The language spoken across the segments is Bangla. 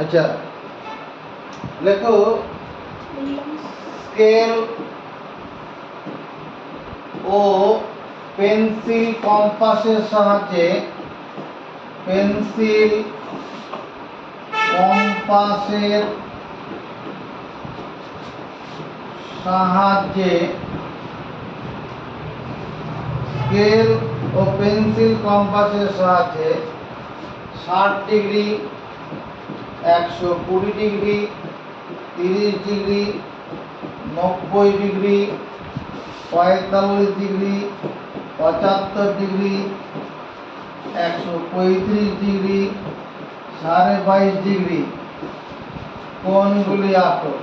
আচ্ছা লেখো স্কেল ও পেন্সিল কম্পাসের সাহায্যে স্কেল ও পেন্সিল কম্পাসের সাহায্যে 60 degree, 120 degree, 30 degree, 90 degree, 45 degree, 75 degree, 135 degree, 22.5 degree কোণগুলি আঁকো।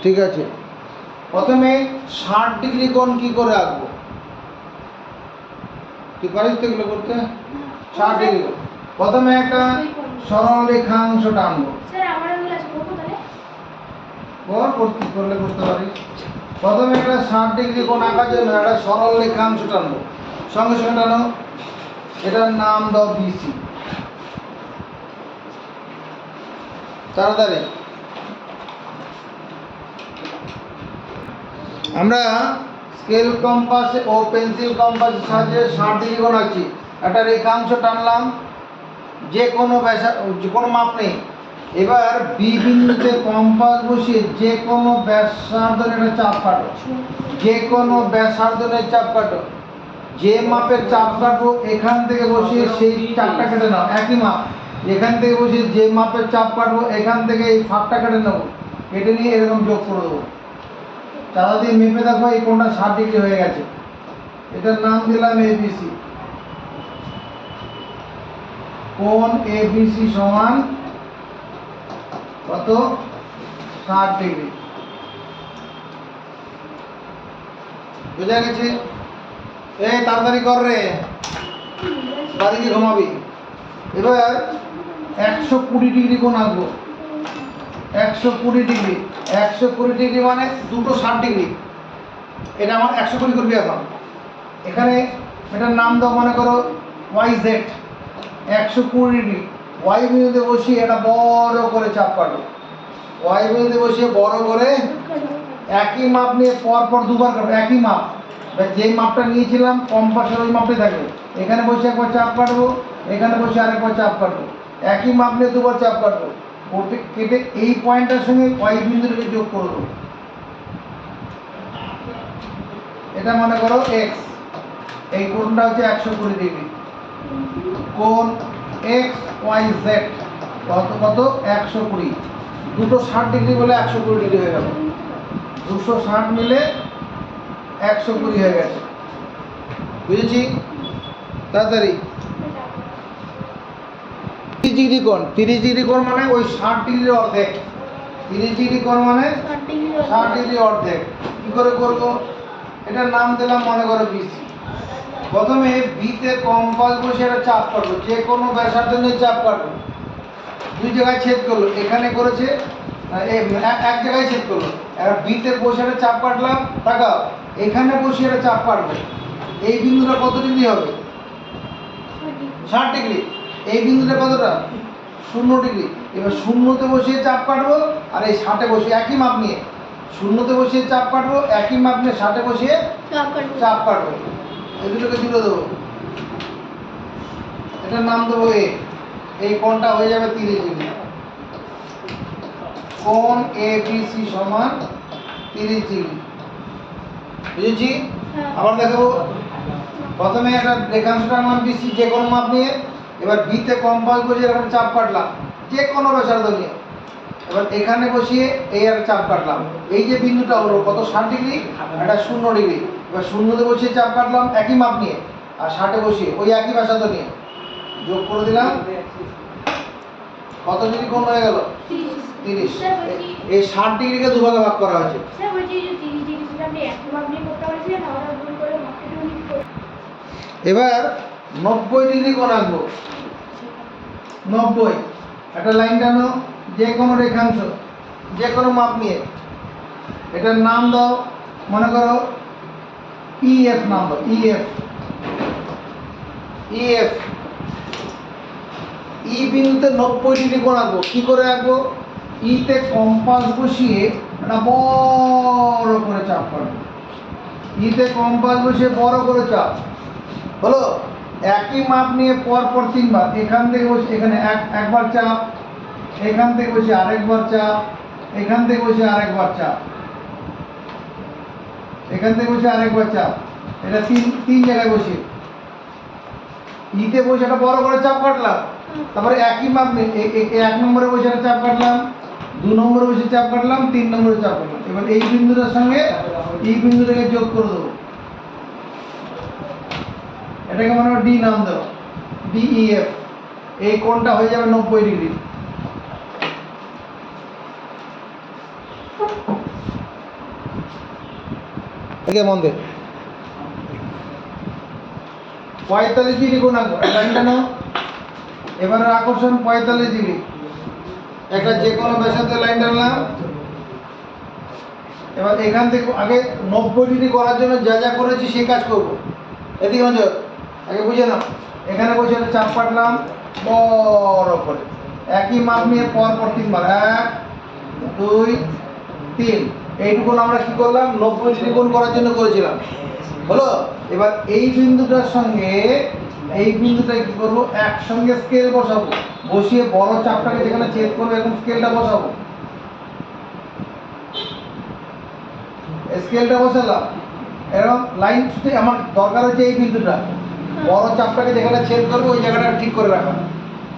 ঠিক আছে, প্রথমে 60 ডিগ্রি কোণ কি করে আঁকবো? তুই পারিস তো এগুলো করতে? 60 ডিগ্রি প্রথমে একটা সরল রেখাংশ টানবো। করলে করতে পারিস। প্রথমে একটা 60 ডিগ্রি কোণ আঁকার জন্য একটা সরল রেখাংশ টানবো। সঙ্গে সঙ্গে টানো। এটার নাম দাও বিসি। তাড়াতাড়ি। আমরা স্কেল কম্পাস ও পেন্সিল কম্পাসের সাহায্যে 60 ডিগ্রি কোণ আঁকছি। একটা রেখাংশ টানলাম, যে কোনো মাপ নেই। এবার বি বিন্দুতে কম্পাস বসিয়ে যে কোনো ব্যাসার্ধের একটা চাপ কাটো। যে মাপের চাপ কাটবো এখান থেকে বসিয়ে সেই চাপটা কেটে নাও। একই মাপ, এখান থেকে বসিয়ে যে মাপের চাপ কাটবো এখান থেকে এই ফাঁকটা কেটে নেবো। কেটে নিয়ে এরকম যোগ করে দেবো। চাঁদা দিয়ে মেপে দেখো এই কোণটা 60 ডিগ্রি হয়ে গেছে। এটার নাম দিলাম এবিসি। কোণ এবিসি সমান কত? 60 ডিগ্রি। বুঝা গেছে? এই তাড়াতাড়ি কর রে, বাড়িতে ঘুমাবি। এবার 120 ডিগ্রি কোণ আঁকবো। 120 ডিগ্রি, 120 ডিগ্রি মানে দুটো 60 ডিগ্রি। এটা আমার 120 করবি এখন। এখানে এটার নাম দাও, মনে করো YZ। 120 ডিগ্রি ওয়াই বিন্দুতে বসিয়ে এটা বড় করে চাপ কাটবো। ওয়াই বিন্দুতে বসিয়ে বড় করে একই মাপ নিয়ে পরপর দুবার কাটবো। একই মাপ, যেই মাপটা নিয়েছিলাম কম্পাসের ওই মাপটাই থাকবে। এখানে বসে একবার চাপ কাটবো, এখানে বসে আরেকবার চাপ কাটবো। একই মাপ নিয়ে দুবার চাপ কাটবো। কেটে এই পয়েন্টের সঙ্গে ওয়াই বিন্দুটাকে যোগ করে দেবো। এটা মনে করো এক্স। এই কোণটা হচ্ছে 120 ডিগ্রি। কোণ এক্স ওয়াই জেড কত? 120। দুটো 60 ডিগ্রি বলে 120 ডিগ্রি হয়ে গেল। 260 মিলে 120 হয়ে গেছে। বুঝেছি? তাড়াতাড়ি। 30 ডিগ্রি কোণ মানে ওই 60 ডিগ্রির অর্ধেক। 30 ডিগ্রি কোণ মানে 60 ডিগ্রি অর্ধেক। কি করে করবো? এটার নাম দিলাম মনে করো বিসি। প্রথমে বিতে কম্পাস বসে একটা চাপ কাটবো। যে কোনো ব্যাসার্ধ নিয়ে চাপ কাটবো। দুই জায়গায় ছেদ করলো, এখানে করেছে, এক জায়গায় ছেদ করলো। এবার বিতে বসে একটা চাপ কাটলাম। তাকাও, এখানে বসে একটা চাপ কাটবো। এই বিন্দুটা কত ডিগ্রি হবে? 60 ডিগ্রি। এই বিন্দুটা কতটা? 0 ডিগ্রি। এবার শূন্যতে বসিয়ে চাপ কাটবো, আর এই 60-এ বসিয়ে একই মাপ নিয়ে শূন্যতে বসিয়ে চাপ কাটবো, একই মাপ নিয়ে 60-এ বসিয়ে চাপ কাটবো। এই দুটোকে জুড়ে দেবো। এটার নাম দেবো এ। এই কোণটা হয়ে যাবে 30 ডিগ্রি। কোণ এবিসি সমান 30 ডিগ্রি। বুঝেছি? আবার দেখাবো। প্রথমে একটা রেখাংশটার নাম বিসি, যে কোনো মাপ নিয়ে। এবার বিতে কম্পাস বসিয়ে এরকম চাপ কাটলাম, যে কোনো ব্যাসার্ধ নিয়ে। এবার এখানে বসিয়ে এই আর চাপ কাটলাম। এই যে বিন্দুটা হলো কত? 60 ডিগ্রি, এটা 0 ডিগ্রি। এবার শূন্যতে বসিয়ে চাপ কাটলাম একই মাপ নিয়ে, আর 60-এ বসিয়ে ওই একই ব্যাসার্ধ নিয়ে যোগ করে দিলাম। কত ডিগ্রি কোণ হয়ে গেল? 30। এই 60 ডিগ্রিকে দুভাগে ভাগ করা হয়েছে। এবার 90 ডিগ্রি কোণ আঁকবো। 90 একটা লাইন টানো, যে কোনো রেখাংশ, যে কোনো মাপ নিয়ে। এটার নাম দাও, মনে করো ইএফ নাম দাও, ইএফ। ইএফ ই বিন্দুতে 90 ডিগ্রি কোণ আঁকবো। কি করে আঁকবো? ইতে কম্পাস বসিয়ে একটা বড় করে চাপ কাটবো। ইতে কম্পাস বসিয়ে বড় করে চাপ হলো। একই মাপ নিয়ে পরপর 3 বার, এখান থেকে বসে এখানে একবার চাপ, এখান থেকে বসে আরেকবার চাপ, এখান থেকে বসে আরেকবার চাপ, এখান থেকে বসে আরেকবার চাপ। এটা তিন জায়গায় বসে ইতে বসে একটা বড় করে চাপ কাটলাম। তারপরে একই মাপ নিয়ে 1 নম্বরে বসে একটা চাপ কাটলাম, 2 নম্বরে বসে চাপ কাটলাম, 3 নম্বরে চাপ কাটলাম। এবার এই বিন্দুটার সঙ্গে এই বিন্দুটাকে যোগ করে দেবো। এটাকে মনে হয় ডি নাম দেবো, ডিইএফ। এই কোণটা হয়ে যাবে 90 ডিগ্রি। মন দে 45 ডিগ্রি কোণ আঁকবো। লাইনটা নাও, এবারে আকর্ষণ 45 ডিগ্রি। একটা যে কোনো ব্যাসার্ধের লাইন টানলাম। এবার এখান থেকে আগে 90 ডিগ্রি করার জন্য যা যা করেছি সেই কাজ করব। এদিকে নজর, আগে বুঝে নাও। এখানে বসে চাপ কাটলাম বড় করে, একই মাপ নিয়ে পরপর 3 বার, 1 2 3। এইটুকুন আমরা কি করলাম? 90 ডিগ্রি কোণ করার জন্য করেছিলাম, হলো। এবার এই বিন্দুটার সঙ্গে এই বিন্দুটা কি করবো? একসঙ্গে স্কেল বসাবো। বসিয়ে বড় চাপটাকে যেখানে ছেদ করবো এখন স্কেলটা বসাবো। স্কেলটা বসালাম, এরকম লাইন আমার দরকার হচ্ছে এই বিন্দুটা। বড় চাপটাকে যেখানে ছেদ করবো ওই জায়গাটা ঠিক করে রাখা।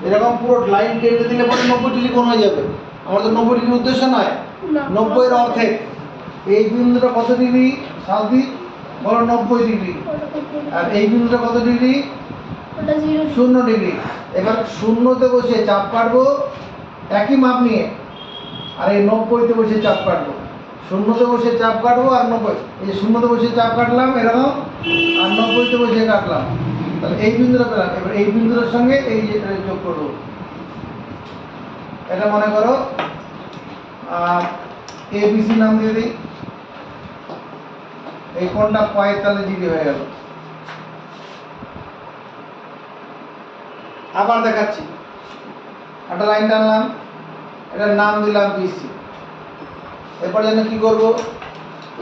এরকম পুরো লাইন টেনে দিলে পরে 90 ডিগ্রি কোণ হয়ে যাবে। আমার তো 90 ডিগ্রি উদ্দেশ্য নয়, 90 এর অর্ধেক। এই বিন্দুটা কত ডিগ্রি? শান্তি বলো 90 ডিগ্রি। আর এই বিন্দুটা কত ডিগ্রি? 0 ডিগ্রি। এবার শূন্যতে বসে চাপ কাটবো একই মাপ নিয়ে, আর এই 90তে বসে চাপ কাটবো। শূন্যতে বসে চাপ কাটবো আর 90, এই যে শূন্যতে বসে চাপ কাটলাম এরকম, আর 90তে বসে কাটলাম। তাহলে এই বিন্দুটা পেলাম। এবার এই বিন্দুটার সঙ্গে এই যে যোগ করবো। এটা মনে করো এবিসি নাম দিয়ে দিই। এই কোণটা 45 ডিগ্রি হয়ে গেল। আবার দেখাচ্ছি, একটা লাইন টানলাম, এটার নাম দিলাম বিসি। এরপর যেন কি করবো?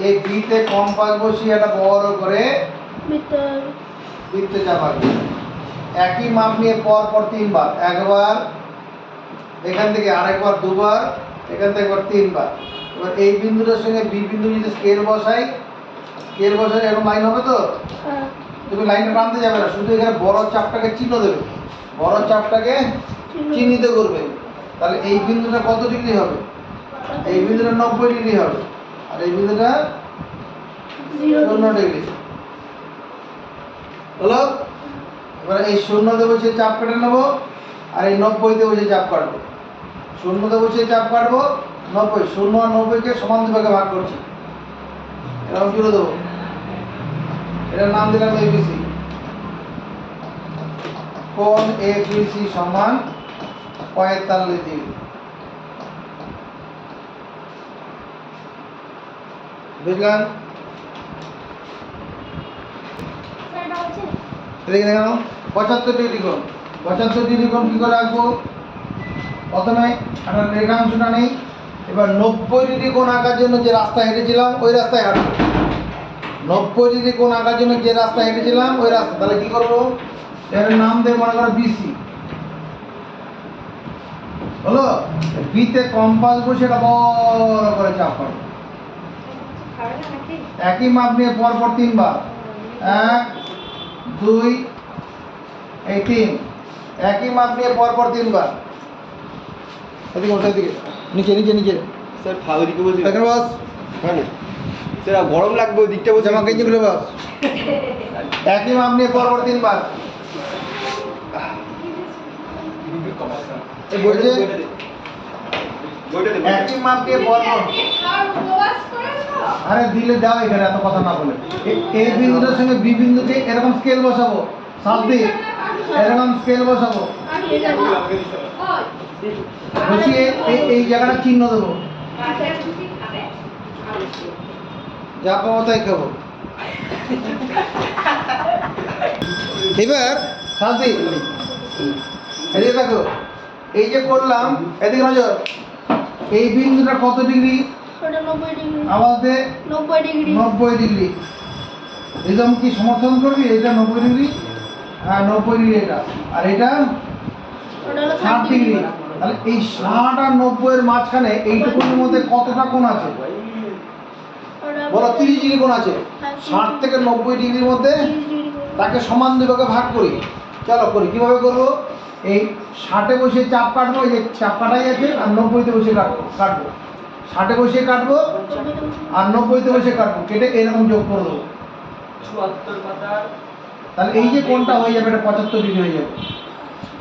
এই বিতে কম্পাস বসিয়ে একটা বড় করে বৃত্তে চাপাবো। একই মাপ নিয়ে পরপর 3 বার, একবার এখান থেকে আরেকবার, 2 বার এখান থেকে একবার, 3 বার। এবার এই বিন্দুটার সঙ্গে বি বিন্দু যদি স্কেল বসাই, স্কেল বসাই এরকম লাইন হবে তো। তুমি লাইনটা টানতে যাবে না, শুধু এখানে বড় চাপটাকে চিহ্ন দেবে, বড় চাপটাকে চিহ্নিত করবে। তাহলে এই বিন্দুটা কত ডিগ্রি হবে? এই বিন্দুটা 90 ডিগ্রি হবে, আর এই বিন্দুটা 0 ডিগ্রি, হলো। এবার এই 0তে বসে চাপ কেটে নেবো, আর এই 90তে বসে চাপ কাটবো। 0তে বসে চাপ কাটবো 90, 0 আর 90কে সমান 2 ভাগে ভাগ করছি, এরকম জুড়ে দেবো। এটার নাম দিলাম এবিসি। কোণ এবিসি সমান 45 ডিগ্রি। বুঝলাম? দেখে দেখানো 75 ডিগ্রি কোণ। 75 ডিগ্রি কোণ কী করে আঁকবো? প্রথমে একটা রেখাংশটা নেই। এবার 90 ডিগ্রি কোণ আঁকার জন্য যে রাস্তা হেঁটেছিলাম ওই রাস্তায় হাঁটবো। 90 ডিগ্রি কোণ আঁকার জন্য যে রাস্তা হেঁটেছিলাম ওই রাস্তা। তাহলে কি করবো? এর নাম দেব মনে করো বিসি, হলো। বিতে কম্পাস বসে এটা বড় করে চাপ করবো। একই মাপ নিয়ে পরপর 3 বার, 1 2 এই 3। একই মাপ নিয়ে পরপর 3 বার। এদিকে ওটার দিকে, নিচে নিচে নিচে। স্যার ফাও দিকে বসে এখানে বস। হ্যাঁ স্যার গরম লাগবে ওই দিকটা বসে। জামা গেঞ্জি খুলে বস। একই মাপ নিয়ে পরপর 3 বার। এই বলছে একই মাপ নিয়ে পরপর। আরে দিলে দাও, এখানে এত কথা না বলে। এই বিন্দুটার সঙ্গে বি বিন্দুকে এরকম স্কেল বসাবো, সাত দিক এরকম স্কেল বসাবো। বসিয়ে এই জায়গাটা চিহ্ন দেবো, যা পাবো তাই খাবো। এবার শান্তি এদিকে দেখো, এই যে করলাম, এদিকে নজর, এই বিন্দুটা কত ডিগ্রি? ওটা 90 ডিগ্রি। আওয়াজ দে। 90 ডিগ্রি। 90 ডিগ্রি। একদম কি সমর্থন করবি? এটা 90 ডিগ্রি, হ্যাঁ 90 ডিগ্রি এটা, আর এটা ওটা হলো 60 ডিগ্রি। তাহলে এই 60 আর 90 এর মাঝখানে এইটুকুর মধ্যে কতটা কোণ আছে? ওটা বলো 30 ডিগ্রি কোণ আছে। 60 থেকে 90 ডিগ্রির মধ্যে 30 ডিগ্রি করে। তাকে সমান দুই ভাগে ভাগ করি। চলো করি, কিভাবে করবো? এই 60-এ বসে চাপ কাটবো, এই যে চাপ কাটাই আছে, আর 90-তে বসে কাটবো। 60-এ বসে কাটবো আর 90-তে বসে কাটবো, কেটে এরকম যোগ করে দেবো। তাহলে এই যে কোণটা হয়ে যাবে, এটা 75 ডিগ্রি হয়ে যাবে।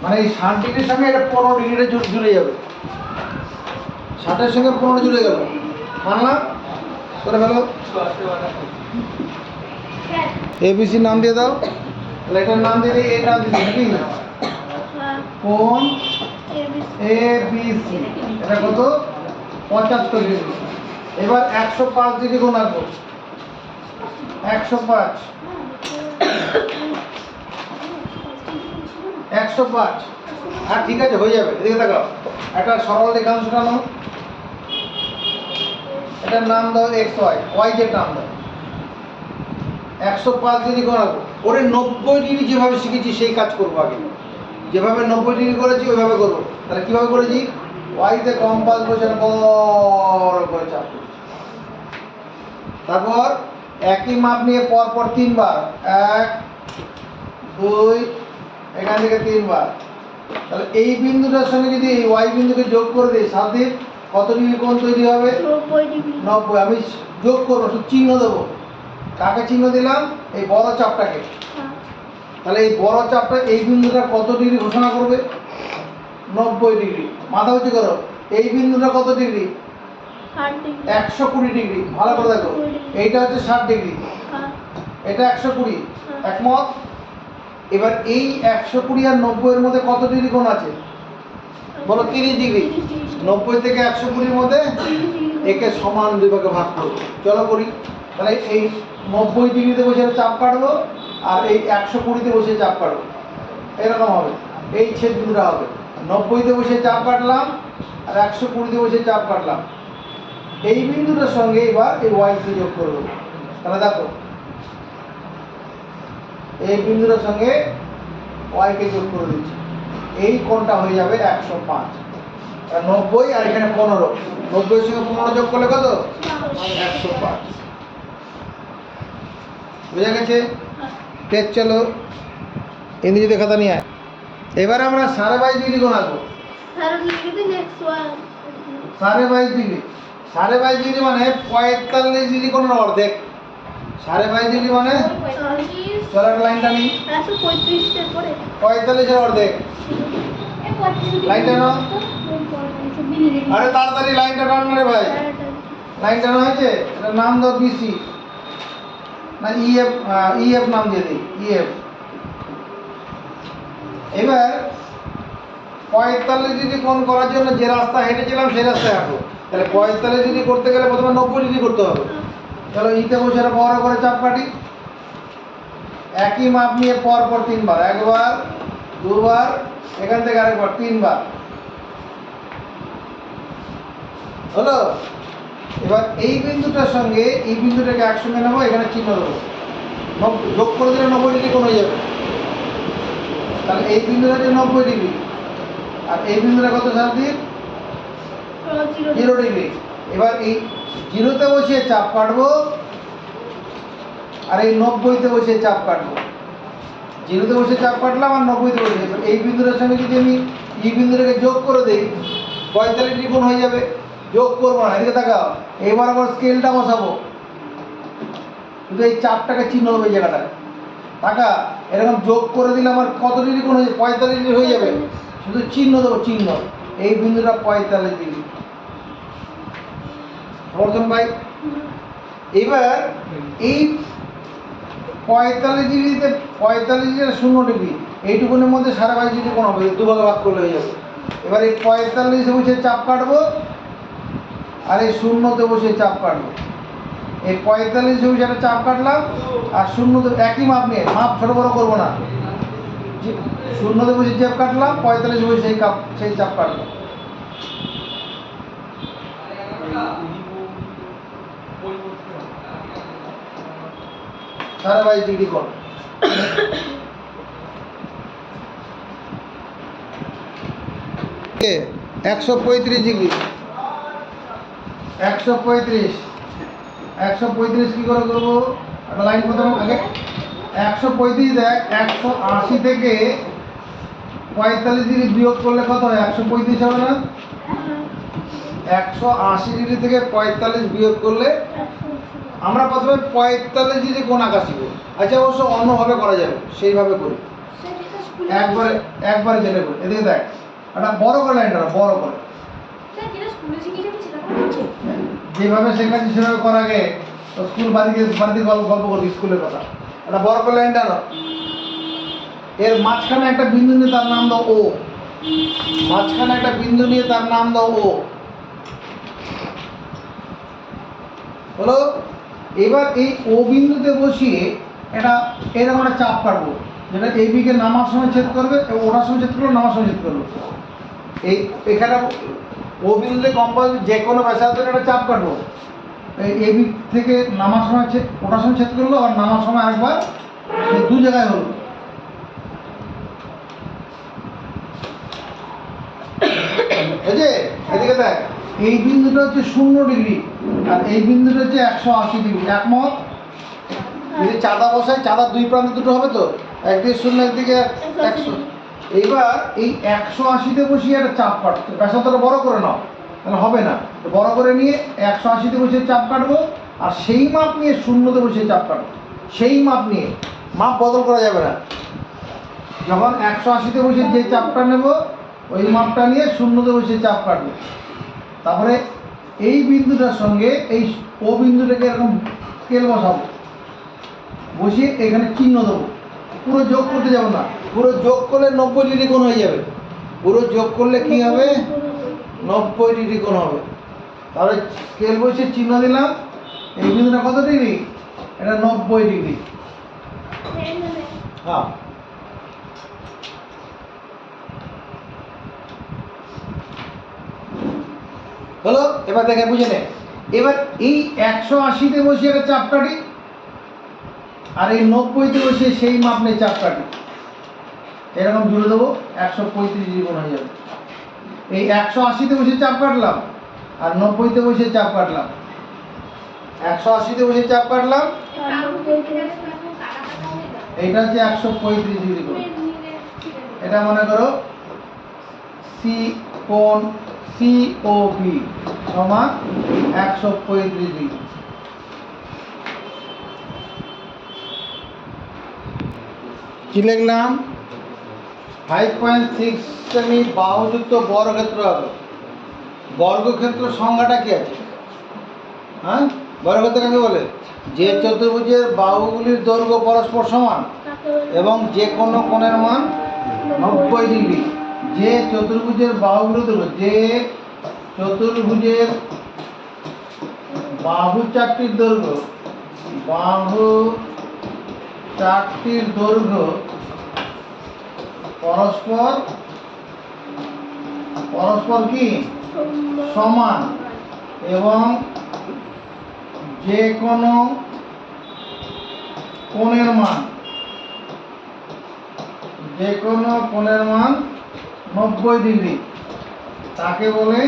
মানে এই 60 ডিগ্রির সঙ্গে এটা 15 ডিগ্রিতে জুড়ে যাবে। 60-এর সঙ্গে 15 জুড়ে গেল, মানলাম? করে ফেলো। ABC নাম দিয়ে দাও। তাহলে এটার নাম দিয়ে দিই, এর নাম দিয়ে দিই, নাকি? হ্যাঁ, কোণ ABC। ABC, এটা কত? 75 ডিগ্রি। এবার 105 ডিগ্রি কোণ আঁকবো। 105, 105। হ্যাঁ ঠিক আছে, হয়ে যাবে। এদিকে তাকাও, একটা সরল রেখাংশ টানো, এটার নাম দাও XY, Y এর নাম দাও। 105 ডিগ্রি কোণ আঁকবো। ওরে 90 ডিগ্রি যেভাবে শিখেছি সেই কাজ করবো আগে। যেভাবে 90 ডিগ্রি করেছি ওইভাবে করবো। তাহলে কীভাবে করেছি? ওয়াইতে কম্পাস বসে বড় করে চাপ করেছি। তারপর একই মাপ নিয়ে পরপর 3 বার, 1 2, এখান থেকে 3 বার। তাহলে এই বিন্দুটার সঙ্গে যদি এই ওয়াই বিন্দুকে যোগ করে দিই, সাথে কত ডিগ্রি কোণ তৈরি হবে? 90 ডিগ্রি। 90। আমি যোগ করবো, শুধু চিহ্ন দেবো। কাকে চিহ্ন দিলাম? এই বড় চাপটাকে। হ্যাঁ, তাহলে এই বড় চাপটা এই বিন্দুটা কত ডিগ্রি ঘোষণা করবে? 90 ডিগ্রি। মাথা উঁচু করো। এই বিন্দুটা কত ডিগ্রি? 60 ডিগ্রি। 120 ডিগ্রি। ভালো করে দেখো, এইটা হচ্ছে 60 ডিগ্রি, হ্যাঁ, এটা 120। একমত? এবার এই 120 আর 90 এর মধ্যে কত ডিগ্রি কোণ আছে? বলো 30 ডিগ্রি। 90 থেকে 120-র মধ্যে 30 ডিগ্রি। একে সমান দুই ভাগে ভাগ করবো। চলো করি। তাহলে এই 90 ডিগ্রিতে বসে চাপ কাটবো, আর এই 120-তে বসে চাপ কাটবো। এরকম হবে, এই ছেদ বিন্দুটা হবে। 90-তে বসে চাপ কাটলাম আর 120-তে বসে চাপ কাটলাম। এই বিন্দুটার সঙ্গে এবার এই ওয়াইকে যোগ করে দেবো। তাহলে দেখো, এই বিন্দুটার সঙ্গে ওয়াইকে যোগ করে দিচ্ছি। এই কোণটা হয়ে যাবে 105। 90 আর এখানে 15, 90-এর সঙ্গে 15 যোগ করলে কত? 105। বুঝা গেছে? টেক চলো, ইংরেজিতে খাতা নিয়ে আয়। এবার আমরা 22.5 ডিগ্রি কোণ আঁকবো। 22 degree next one. 22.5 degree. 22.5 degree মানে 45 ডিগ্রি কোণের অর্ধেক। 22.5 ডিগ্রি মানে, 40, চলো একটা লাইন টানি। 135 এর পরে 45-এর অর্ধেক। লাইনটা নাও। আরে তাড়াতাড়ি লাইনটা টান রে ভাই। লাইন টানা হয়েছে? এটার নাম দাও BC, না EF নাম দিয়ে দিই, EF। এবার 45 ডিগ্রি কোণ করার জন্য যে রাস্তা হেঁটেছিলাম সেই রাস্তায় হাঁটবো। তাহলে 45 ডিগ্রি করতে গেলে প্রথমে 90 ডিগ্রি করতে হবে। চলো ইতে বসে বড় করে চাপ কাটি। একই মাপ নিয়ে পরপর 3 বার, 1 বার 2 বার, এখান থেকে আরেকবার 3 বার। হলো? এবার এই বিন্দুটার সঙ্গে এই বিন্দুটাকে একসঙ্গে নেবো, এখানে চিহ্ন দেবো। যোগ করে দিলে 90 ডিগ্রি কোণ হয়ে যাবে। তাহলে এই বিন্দুটা হচ্ছে 90 ডিগ্রি, আর এই বিন্দুটা কত সামথিং? 0 ডিগ্রি। এবার এই 0-তে বসিয়ে চাপ কাটবো, আর এই 90-তে বসে চাপ কাটবো। 0-তে বসে চাপ কাটলাম আর 90-তে বসে। এই বিন্দুটার সঙ্গে যদি আমি এই বিন্দুটাকে যোগ করে দিই, 45 ডিগ্রি কোণ হয়ে যাবে। যোগ করবো না, এদিকে তাকাও। এবার আবার স্কেলটা বসাবো, কিন্তু এই চাপটাকে চিহ্ন দেবো এই জায়গাটায়। টাকা এরকম যোগ করে দিলে আমার কত ডিগ্রি কোণ হয়ে যাবে? 45 ডিগ্রি হয়ে যাবে। শুধু চিহ্ন দেবো, চিহ্ন। এই বিন্দুটা 45 ডিগ্রি। সমর্থন ভাই? এবার এই 45 ডিগ্রিতে 45 ডিগ্রি 0 ডিগ্রি, এইটুকুনের মধ্যে 22.5 ডিগ্রি কোণ হবে। দুভাগে ভাগ করলে হয়ে যাবে। এবার এই 45 বসে চাপ কাটবো আর এই শূন্যতে বসে চাপ কাটবো। এই 45 বসে একটা চাপ কাটলাম আর শূন্যতে একই মাপ নিয়ে, মাপ ছোট বড় করবো না, শূন্যতে বসে চাপ কাটলাম, 45 বসে সেই চাপ কাটবো। সাড়ে 22 ডিগ্রি কোণ। 135 ডিগ্রি, 135 কি করে করবো? একটা লাইন প্রথম আগে 135 দেখ, 180 থেকে 45 ডিগ্রি বিয়োগ করলে কত হয়? 135 হবে না? 180 ডিগ্রি থেকে 45 বিয়োগ করলে আমরা প্রথমে 45 ডিগ্রি কোণ আঁকা শিখবো। আচ্ছা, অবশ্য অন্যভাবে করা যাবে, সেইভাবে করি। একবারে জেনে করি। এদিকে দেখ, একটা বড় করে লাইনটা বড় করে, যেভাবে শেখাচ্ছি সেভাবে করা আগে তো স্কুল বাড়িতে গল্প করবি স্কুলের কথা। একটা বড় করে লাইন টানো, এর মাঝখানে একটা বিন্দু নিয়ে তার নাম দাও ও, মাঝখানে একটা বিন্দু নিয়ে তার নাম দাও ও, হলো? এবার এই ও বিন্দুতে বসিয়ে এটা এরকম একটা চাপ কাটবো, যেটা এই বিকে নামার সময় ছেদ করবে, ওঠার সময় ছেদ করবে, নামার সময় ছেদ করবে। এখানে ও বিন্দুতে কম্পালসারি যে কোনো ব্যাসার্ধের একটা চাপ কাটবো। এই বি থেকে নামার সময় ওঠার সময় ছেদ করলো আর নামার সময় আরেকবার, সেই দু জায়গায় হলো। বুঝে? এদিকে দেখ, এই বিন্দুটা হচ্ছে 0 ডিগ্রি আর এই বিন্দুটা হচ্ছে 180 ডিগ্রি। একমত? যদি চাঁদা বসায়, চাঁদার দুই প্রান্তে দুটো হবে তো, একদিকে 0 একদিকে 100। এইবার এই 180-তে বসিয়ে একটা চাপ কাটতে, ব্যাসার্ধটা বড় করে নাও, তাহলে হবে না। বড় করে নিয়ে 180-তে বসিয়ে চাপ কাটবো আর সেই মাপ নিয়ে 0-তে বসিয়ে চাপ কাটবো। সেই মাপ নিয়ে, মাপ বদল করা যাবে না। যখন 180-তে বসে যে চাপটা নেব ওই মাপটা নিয়ে 0-তে বসে চাপ কাটবো। তারপরে এই বিন্দুটার সঙ্গে এই ও বিন্দুটাকে এরকম স্কেল বসাবো, বসিয়ে এখানে চিহ্ন দেবো। পুরো যোগ করতে যাবো না, পুরো যোগ করলে 90 ডিগ্রি কোণ হয়ে যাবে। পুরো যোগ করলে কি হবে? 90 ডিগ্রি কোণ হবে। তাহলে স্কেল বসে চিহ্ন দিলাম, এই বিন্দুটা কত ডিগ্রি? এটা 90 ডিগ্রি। হ্যাঁ, হলো? এবার দেখে বুঝে নে। এবার এই 180-তে বসে একটা চাপ কাটি আর এই 90-তে বসে সেই মাপ নিয়ে চাপ কাটি, এরকম জুড়ে দেবো, 135 ডিগ্রি কোণ হয়ে যাবে। এই 180-তে বসে চাপ কাটলাম আর 90-তে বসে চাপ কাটলাম, 180-তে বসে চাপ কাটলাম, এইটা হচ্ছে 135 ডিগ্রি কোণ। এটা মনে করো সি কোণ COP সমান 135 ডিগ্রি। কি লিখলাম? 5.6 সেমি বাহুযুক্ত বর্গক্ষেত্র হবে। বর্গক্ষেত্র সংজ্ঞাটা কি আছে? হ্যাঁ, বর্গক্ষেত্র কাকে বলে? যে চতুর্ভুজের বাহুগুলির দৈর্ঘ্য পরস্পর সমান এবং যে কোনো কোণের মান 90 ডিগ্রি। যে চতুর্ভুজের বাহুগুলির দৈর্ঘ্য, যে চতুর্ভুজের বাহু চারটির দৈর্ঘ্য, বাহু চারটির দৈর্ঘ্য পরস্পর কি সমান এবং যে কোনো কোণের মান 90 ডিগ্রি, তাকে বলে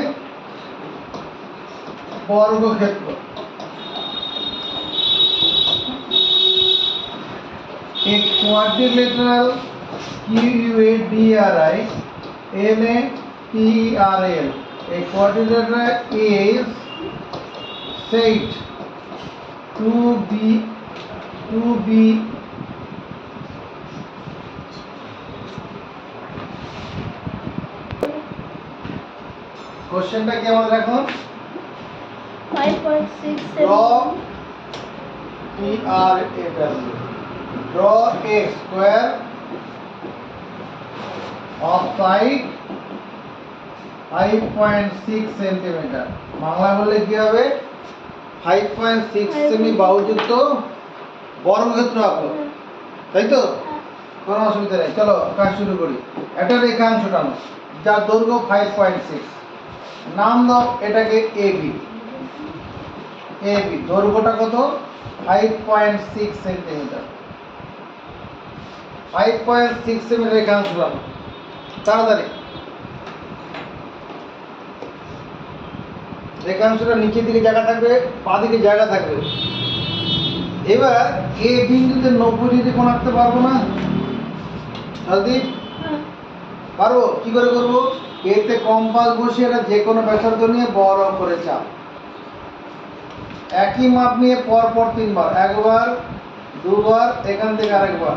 বর্গক্ষেত্র। A quadrilateral QUADRI LATERL. A quadrilateral is said to be কোশ্চেনটা কি আমাদের এখন? 5.6 Draw TRAW. Draw a square of side 5.6 centimetre. Bangla বললে কি হবে? 5.6 সেমি বাহুযুক্ত বর্গক্ষেত্র আঁকো, তাই তো? কোনো অসুবিধা নেই, চলো কাজ শুরু করি। একটা রেখাংশ টানো যার দৈর্ঘ্য 5.6, নাম দাও এটাকে এবি। এবি দৈর্ঘ্যটা কত? 5.6 সেন্টিমিটার। 5.6 সেমি রেখাংশ টানো তাড়াতাড়ি। রেখাংশটা নিচের দিকে জায়গা থাকবে, পা দিকে জায়গা থাকবে। এবার এ বিন্দুতে 90 ডিগ্রি কোণ আঁকতে পারবো না? সন্দীপ পারবো? কি করে করবো? এতে কম্পাস বসিয়ে এটা যে কোনো ব্যাসার্ধ নিয়ে বড় করে চাপ, একই মাপ নিয়ে পর পর 3 বার, একবার, দুবার, এখান থেকে আরেকবার,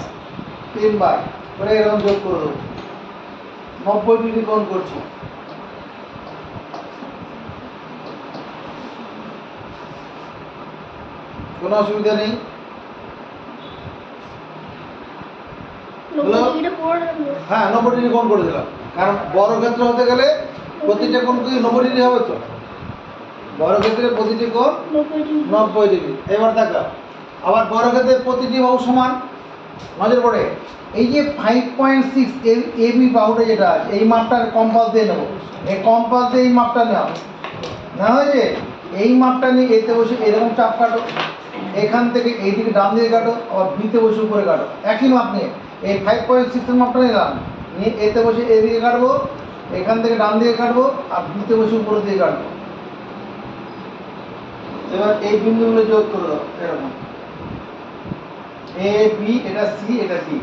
3 বার করে এরকম যোগ করে দেবো। 90 ডিগ্রি কোণ করছি। কোনো অসুবিধা নেই। হ্যাঁ 90 ডিগ্রি কোণ করে দিলাম, কারণ বর্গক্ষেত্র হতে গেলে প্রতিটা কোণ কি 90 ডিগ্রি হবে তো? বর্গক্ষেত্রের প্রতিটি কোণ 90 ডিগ্রি। এবার দেখো আবার বর্গক্ষেত্রের প্রতিটি বাহু সমান, নজর পড়ে। এই যে 5.6 এবি বাহুটা যেটা আছে, এই মাপটার কম্পাস দিয়ে নেবো। এই কম্পাস দিয়ে এই মাপটা নাও, না হয়েছে? এই মাপটা নিয়ে এতে বসে এরকম চাপ কাটো, এখান থেকে এইদিকে ডান দিকে কাটো, আবার বিতে বসে উপরে কাটো, একই মাপ নিয়ে এই 5.6 এর মাপটা নিলাম, নিয়ে এতে বসে এদিকে কাটবো, এখান থেকে ডান দিকে কাটবো, আর বিতে বসে উপরে দিকে কাটবো। এবার এই বিন্দুগুলো যোগ করে দাও এরকম, এ বি, এটা সি, এটা ডি।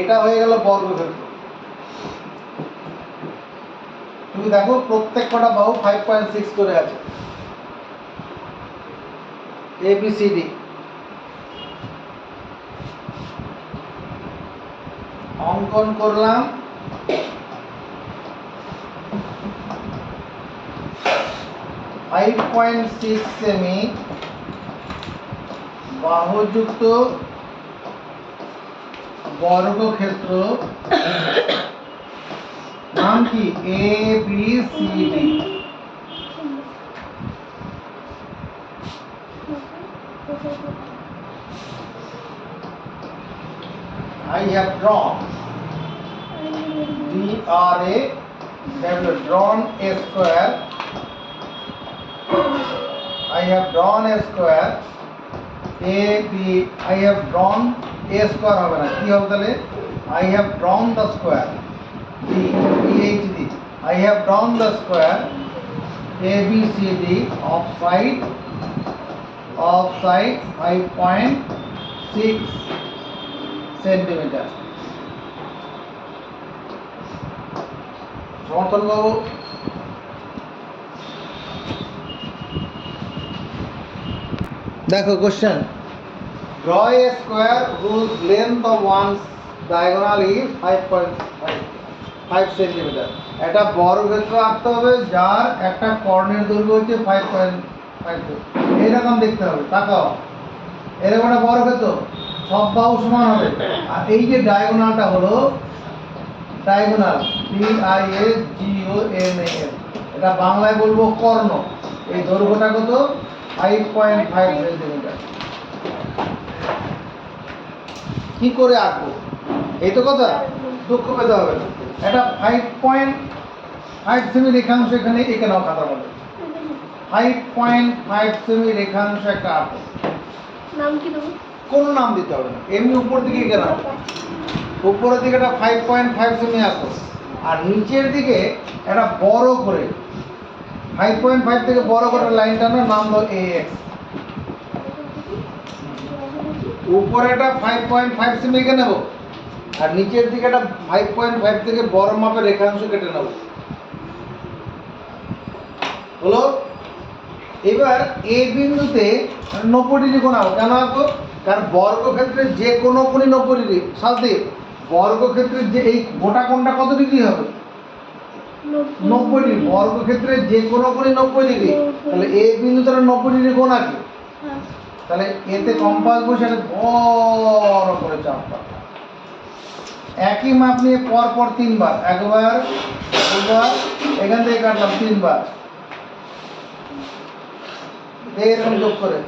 এটা হয়ে গেল বর্গক্ষেত্র। তুমি দেখো প্রত্যেক কটা বাহু 5.6 করে আছে, এ বি সি ডি। অঙ্কন করলাম। ফাইভ 5.6 সেমি বাহুযুক্ত বর্গক্ষেত্র, নাম কি? A B C D. I have drawn, drawn a square. I have drawn a square. A B. I have drawn a square হবে না, কি হবে তাহলে? I have drawn the square. D H D. I have drawn the square A B C D of side 5.6 centimetre. সমর্থন বাবু, দেখো question, draw a square whose length of one diagonal is 5.5 centimetre. একটা বর্গক্ষেত্র আঁকতে হবে যার একটা কর্ণের দৈর্ঘ্য হচ্ছে 5.5। এইরকম দেখতে হবে, তাকাও এরকম একটা বর্গক্ষেত্র, সব বাহু সমান হবে। আর এই যে ডায়াগোনালটা হলো ডায়াগোনাল, DISGONAL, এটা বাংলায় বলবো কর্ণ। এই দৈর্ঘ্যটা কত? 5.5 সেন্টিমিটার। কি করে আঁকবো এই তো কথা, দুঃখ পেতে হবে না। এটা 5.5 সেমি রেখাংশ এখানে এঁকে নাও খাতার মধ্যে। 5.5 সেমি রেখাংশ একটা আঁকো। নাম কি দেবো? কোনো নাম দিতে হবে না, এমনি উপর দিকে এঁকে নাও। উপরের দিকে একটা 5.5 সেমি আঁকো, আর নিচের দিকে একটা বড় করে 5.5 থেকে বড় করে লাইন টানো, নাম দাও AX। উপরে একটা 5.5 সেমি এঁকে নেবো, আর নিচের দিকে একটা 5.5 থেকে বড় মাপের রেখাংশ কেটে নেবো, হলো? এবার এ বিন্দুতে 90 ডিগ্রি কোণ আঁকো। কেন আঁকো? কারণ বর্গক্ষেত্রের যে কোনো কোণই 90 ডিগ্রি। সাথে বর্গক্ষেত্রের যে এই গোটা কোণটা কত ডিগ্রি হবে? 90 ডিগ্রি। বর্গক্ষেত্রের যে কোনো কোণই 90 ডিগ্রি। তাহলে এ বিন্দুতে 90 ডিগ্রি কোণ আঁকি। তাহলে এতে কম্পাস বসে একটা বড় করে চাপ দাও। একই মাপ নিয়ে পর পর 3 বার, একবার দুবার এখান থেকে কাটলাম 3 বার, এরকম যোগ করে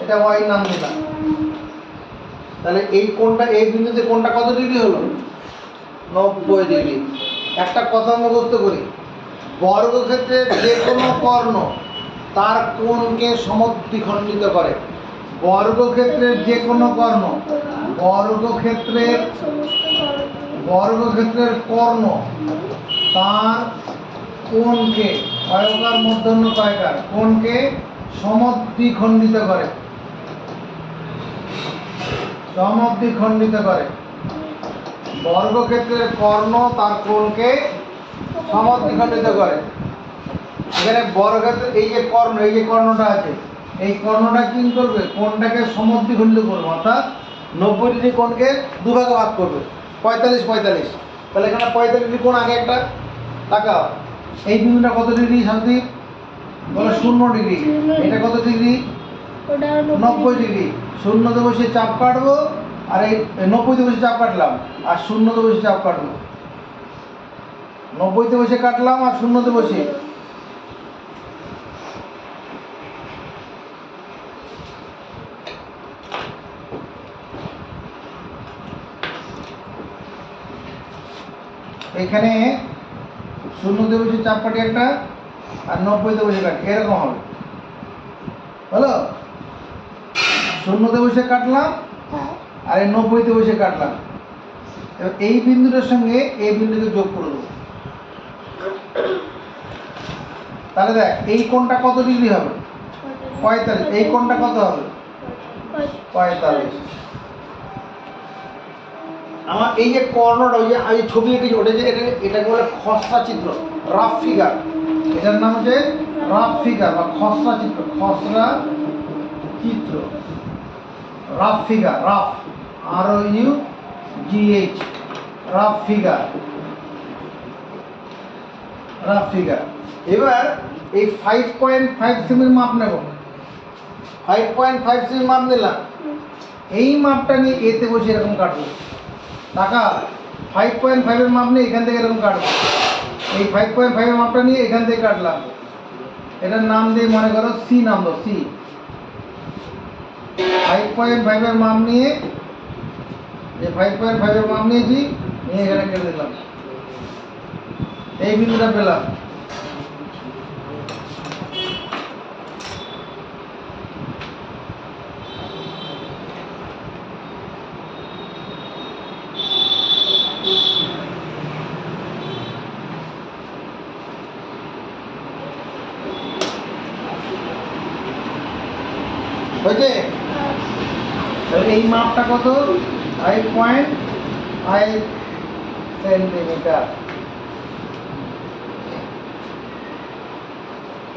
এটা y নাম দিলাম। তাহলে এই কোণটা, এই বিন্দুতে কোণটা কত ডিগ্রি হলো? 90 ডিগ্রি। একটা কথা মুখস্থ করি, বর্গক্ষেত্রের যে কোনো কর্ণ তার কোণকে সমদ্বিখণ্ডিত করে। বর্গক্ষেত্রের যে কোনো কর্ণ, বর্গক্ষেত্রের কর্ণ তার কোণকে, অয়কার মূর্ধন্য কয়কার, কোণকে সমদ্বিখণ্ডিত করে, সমদ্বিখণ্ডিত করে। বর্গক্ষেত্রের কর্ণ তার কোণকে সমদ্বিখণ্ডিত করে। এখানে বর্গক্ষেত্রে এই যে কর্ণ, এই যে কর্ণটা আছে, এই কর্ণটা কি করবে? কোণটাকে সমদ্বিখণ্ডিত করবে, অর্থাৎ 90 ডিগ্রি কোণকে দুভাগে ভাগ করবে, 45 45। তাহলে এখানে 45 ডিগ্রি কোণ আগে একটা তাকাও। এই বিন্দুটা কত ডিগ্রি শান্তি? বলো 0 ডিগ্রি। এটা কত ডিগ্রি? ওটা 90 ডিগ্রি। 0 তে বসে চাপ কাটবো, আর এই 90 তে বসে চাপ কাটলাম, আর 0 তে বসে চাপ কাটবো। 90 তে বসে কাটলাম আর 0 তে বসে। এখানে 0 তে বসে চাপ কাটি একটা, আর 90 তে বসে কাটি, এরকম হবে। হলো? 0 তে বসে কাটলাম আর এই 90 তে বসে কাটলাম। এবার এই বিন্দুটার সঙ্গে এই বিন্দুকে যোগ করে দেবো। তাহলে দেখ এই কোণটা কত ডিগ্রি হবে? 45। এই কোণটা কত হবে? 45। আমার এই যে কর্ণটা, ওই যে আমি ছবি এঁকেছি, ওটা যে এটাকে বলে খসড়া চিত্র, রাফ ফিগার। এটার নাম হচ্ছে রাফ ফিগার বা খসড়া চিত্র, খসড়া চিত্র, rough figure, rough, ROUGH, rough figure, rough figure. এবার এই 5.5 সেমির মাপ নেব, 5.5 সেমি মাপ নিলাম। এই মাপটা নিয়ে এতে বসে এরকম কাটবো। টাকা 5.5 এর মাপ নিয়ে এখান থেকে এরকম কাটবো। এই 5.5 এর মাপটা নিয়ে এখান থেকে কাটলাম। এটার নাম দিয়ে মনে করো সি নাম দাও, সি। 5.5 এর মাপ নিয়ে, যে 5.5 এর মাপ নিয়েছি, নিয়ে এখানে কেটে দিলাম। এই বিন্দুটা পেলাম। হয়েছে? তাহলে এই মাপটা কত? 5.5 সেন্টিমিটার।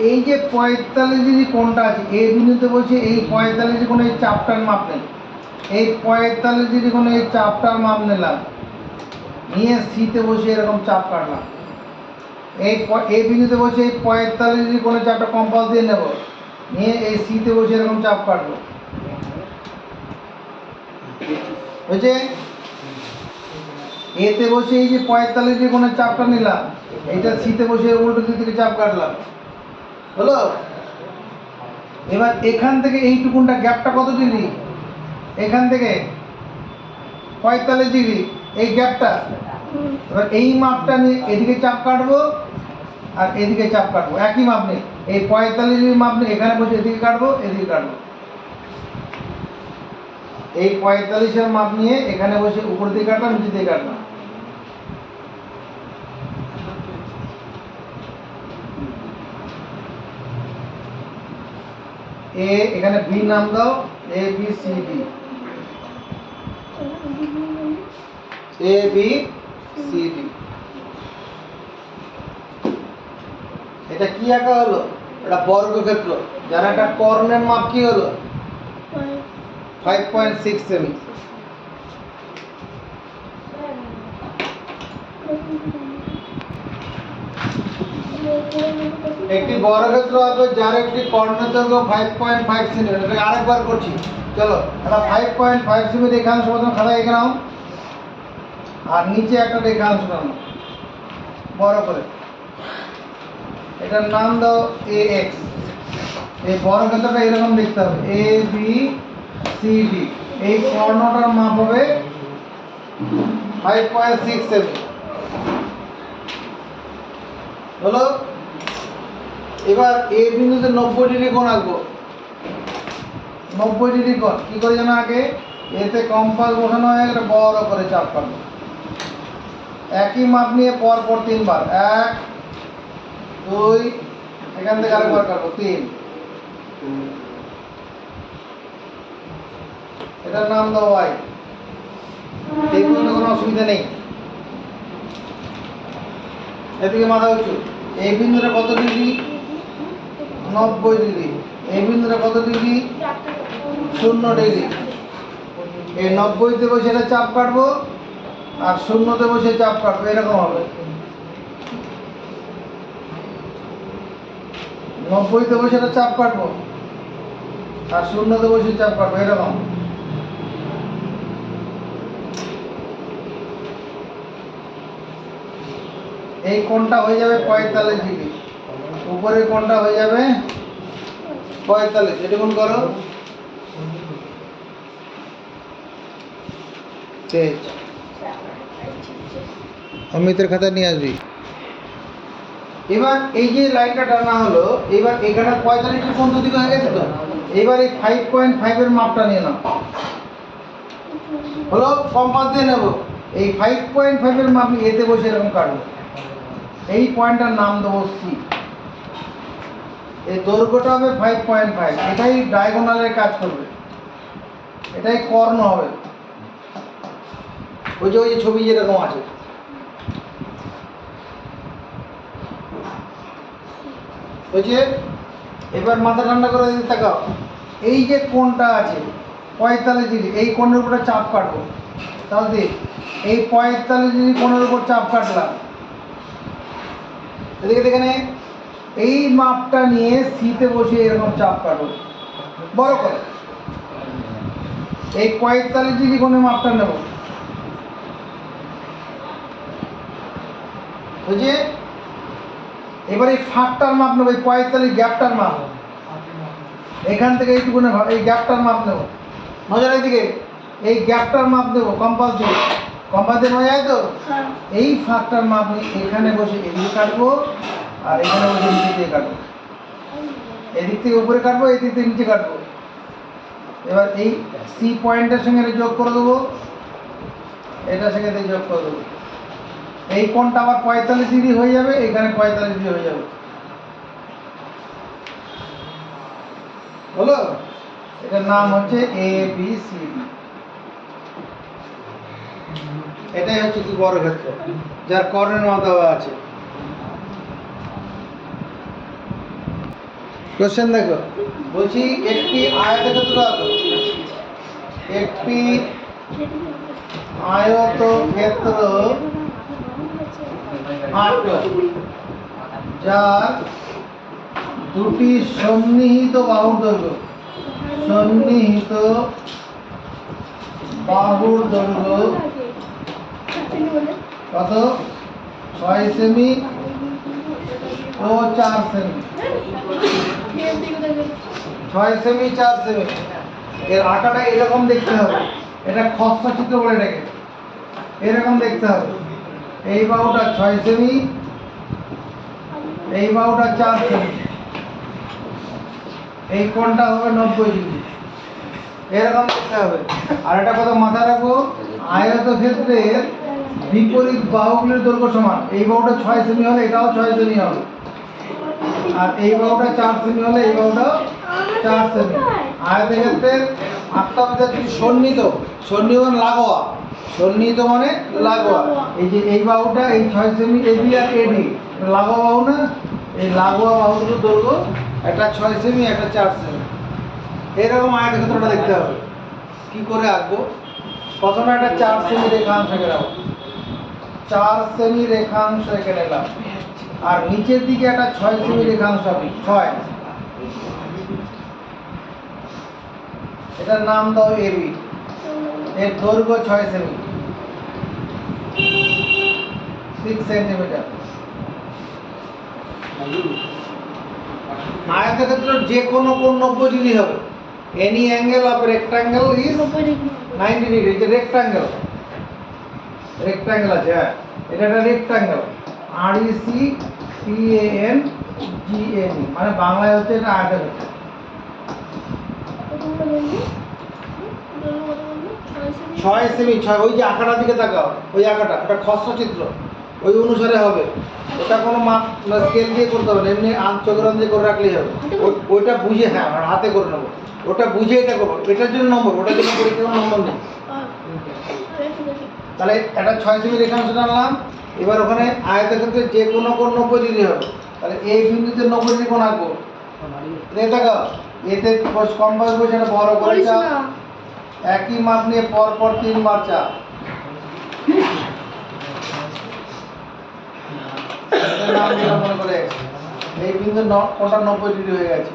এই যে 45 ডিগ্রি কোণটা আছে, এই বিন্দুতে বলছে এই 45 ডিগ্রি কোণে এই চাপটার মাপ নেই। এই 45 ডিগ্রি কোণে এই চাপটার মাপ নিলাম, নিয়ে সিতে বসে এরকম চাপ কাটলাম। এই বিন্দুতে বসে এই 45 ডিগ্রি কোণে চাপটা কম্পাস দিয়ে নেব, নিয়ে এই সিতে বসে এরকম চাপ কাটবো। হয়েছে? এতে বসে এই যে 45 ডিগ্রি কোণের চাপটা নিলাম, এইটা সিতে বসে উল্টো দিক থেকে চাপ কাটলাম। হলো? এবার এখান থেকে এইটুকুনটা গ্যাপটা কত ডিগ্রি? এখান থেকে 45 ডিগ্রি, এই গ্যাপটা। এবার এই মাপটা নিয়ে এদিকে চাপ কাটবো আর এদিকে চাপ কাটবো, একই মাপ নেই। এই 45 ডিগ্রি মাপ নিয়ে এখানে বসে এদিকে কাটবো, এদিকে কাটবো। এই 45 এর মাপ নিয়ে এখানে বসে উপর দিকে কাটলাম, নিচে দিকে কাটলাম। এখানে বি নাম দাও, ABCD, ABCD। এটা কি আঁকা হলো? এটা বর্গক্ষেত্র, যার একটা কর্ণের মাপ কি হলো? 5.6 সেমি। একটি বর্গক্ষেত্র হবে যার একটি কর্ণের দৈর্ঘ্য 5.5 সেমি। এটাকে আরেকবার করছি, চলো। এটা 5.5 সেমি রেখাংশ প্রথম খাতায় এঁকে নাও, আর নিচে একটা রেখাংশ নাও বড় করে। এটার নাম দাও AX। এই বর্গক্ষেত্রটা এরকম দেখতে হবে, ABCD। এই কর্ণটার মাপ হবে 5.6 সেমি। হলো। এবার এ বিন্দুতে 90 ডিগ্রি কোণ আঁকবো। 90 ডিগ্রি কোণ কি করে জানো? আগে এতে কম্পাস বসানো হয়, একটা বড় করে চাপ কাটবো। একই মাপ নিয়ে পর পর 3 বার, 1 2, এখান থেকে আরেকবার কাটবো 3। এটার নাম দাও Y। এই পর্যন্ত কোনো অসুবিধা নেই। এদিকে মাথা উঁচু। এই বিন্দুটা কত ডিগ্রি? 90 ডিগ্রি। এই বিন্দুটা কত ডিগ্রি? 0 ডিগ্রি। এই 90-তে বসে এটা চাপ কাটবো, আর 0-তে বসে চাপ কাটবো, এরকম হবে। 90-তে বসে এটা চাপ কাটবো, আর 0-তে বসে চাপ কাটবো, এরকম। এই কোণটা হয়ে যাবে 45 ডিগ্রি, উপরের কোণটা হয়ে যাবে 45। এটা কোণ করো, তেজ অমিতের খাতা নিয়ে আসবি। এবার এই যে লাইনটা টানা হলো, এবার এখানে 45 কোণ দুদিকে হয়ে গেছে তো। এবার এই 5.5 এর মাপটা নিয়ে নাও। হলো, কম্পাস দিয়ে নেব। এই 5.5 এর মাপ নিয়ে এতে বসে এরকম কাটবো। এই পয়েন্টটার নাম দেবো C। এই দৈর্ঘ্যটা হবে 5.5। এটাই ডায়াগোনালের কাজ করবে, এটাই কর্ণ হবে। ওই যে ছবি যেরকম আছে। বুঝছে? এবার মাথা ঠান্ডা করে দিতে তাকাও। এই যে কোণটা আছে 45 ডিগ্রি, এই কোণের উপরে চাপ কাটবো। তাহলে এই 45 ডিগ্রি কোণের উপর চাপ কাটলাম। এদিকে দেখে এই মাপটা নিয়ে সিতে বসে এরকম চাপ কাটবো বড় করে। এই 45 ডিগ্রি কোণের মাপটা নেব। বুঝছে? এবার এই ফাঁকটার মাপ নেবো, এই 45 গ্যাপটার মাপ। এখান থেকে এইটুকুনে এই গ্যাপটার মাপ নেব। নজর এইদিকে, এই গ্যাপটার মাপ দেবো কম্পাস দিয়ে। কম্পাস দিয়ে নেওয়া যায় তো? এই ফাঁকটার মাপ নিয়ে এখানে বসে এদিকে কাটবো, আর এখানে বসে নিচে দিয়ে কাটবো। এদিক থেকে উপরে কাটবো, এই দিক থেকে নিচে কাটবো। এবার এই সি পয়েন্টের সঙ্গে এটা যোগ করে দেবো, এটার সঙ্গে এটা যোগ করে দেবো। এই কোণটা আবার 45 ডিগ্রি হয়ে যাবে, এখানে 45 ডিগ্রি হয়ে যাবে। হলো? এটার নাম হচ্ছে ABCD। এটাই হচ্ছে কি বর্গক্ষেত্র, যার কর্ণের মাপ দেওয়া আছে। কোশ্চেন দেখো, বলছি একটি আয়তক্ষেত্র আঁকো। একটি আয়তক্ষেত্র আঁকো যার দুটি সন্নিহিত বাহুর দৈর্ঘ্য, সন্নিহিত বাহুর দৈর্ঘ্য কত? 6 সেমি ও 4 সেমি। 6 semi 4 semi. এর আঁকাটা এরকম দেখতে হবে। এটা খসড়া চিত্র বলে এটাকে। এরকম দেখতে হবে। এই বাহুটা 6 সেমি, এই বাহুটা 4 সেমি। এই কোণটা হবে 90 ডিগ্রি। এরকম দেখতে হবে। আর এটা কথা মাথায় রাখো, আয়তক্ষেত্রের বিপরীত বাহুগুলির দৈর্ঘ্য সমান। এই বাহুটা 6 সেমি হলে এটাও 6 সেমি হবে, আর এই বাহুটা 4 সেমি হলে এই বাহুটা 4 সেমি। আয়তক্ষেত্রের আটটা মধ্যে সন্নিহিত, সন্নিহিত মানে লাগোয়া, সন্নিহিত মানে লাগোয়া। এই যে এই বাহুটা এই 6 সেমি এবি আর এডি লাগোয়া বাহু না, এই লাগোয়া বাহুগুলোর দৈর্ঘ্য একটা 6 সেমি, একটা 4 সেমি। এরকম আয়তক্ষেত্রটা দেখতে হবে। কি করে আঁকবো? প্রথমে একটা 4 সেমি রেখাংশ এঁকে নেব। 4 সেমি রেখাংশ এঁকে নিলাম। আর নিচের দিকে একটা 6 সেমি রেখাংশ হবে 6, এটার নাম দাও এবি। এর দৈর্ঘ্য 6 সেমি, 6 সেন্টিমিটার। আয়তক্ষেত্রের যে কোনো কোণ 90 ডিগ্রি হবে। Any angle of rectangle is 90 degree. এটা রেক্ট্যাঙ্গেল, রেক্ট্যাঙ্গেল আছে, হ্যাঁ এটা একটা রেক্ট্যাঙ্গেল। RECTANGLE মানে বাংলায় হচ্ছে এটা আয়তক্ষেত্র। 6 সেমি, 6 ওই যে আঁকাটার দিকে তাকাও, ওই আঁকাটা ওটা খসড়া ওই অনুসারে হবে। ওটা কোনো মাপ স্কেল দিয়ে করতে হবে না, এমনি চোখের দিয়ে করে রাখলেই হবে। ওইটা বুঝে, হ্যাঁ হাতে করে নেবো, ওটা বুঝে এটা করবো। এটার জন্য নম্বর, ওটার জন্য পরীক্ষার নম্বর নেই। তাহলে একটা 6 সেমি রেখাংশ টানলাম। এবার ওখানে আয়তক্ষেত্রে যে কোনো কোণ 90 ডিগ্রি হবে। তাহলে এই বিন্দুতে 90 ডিগ্রি কোণ আঁকবো। দেখাও এতে কম্পাস বসে এটা বড় করে চাপ, একই মাপ নিয়ে পর পর 3 বার চাপ। নাম দিলাম মনে করে এই বিন্দু কোণটা 90 ডিগ্রি হয়ে গেছে।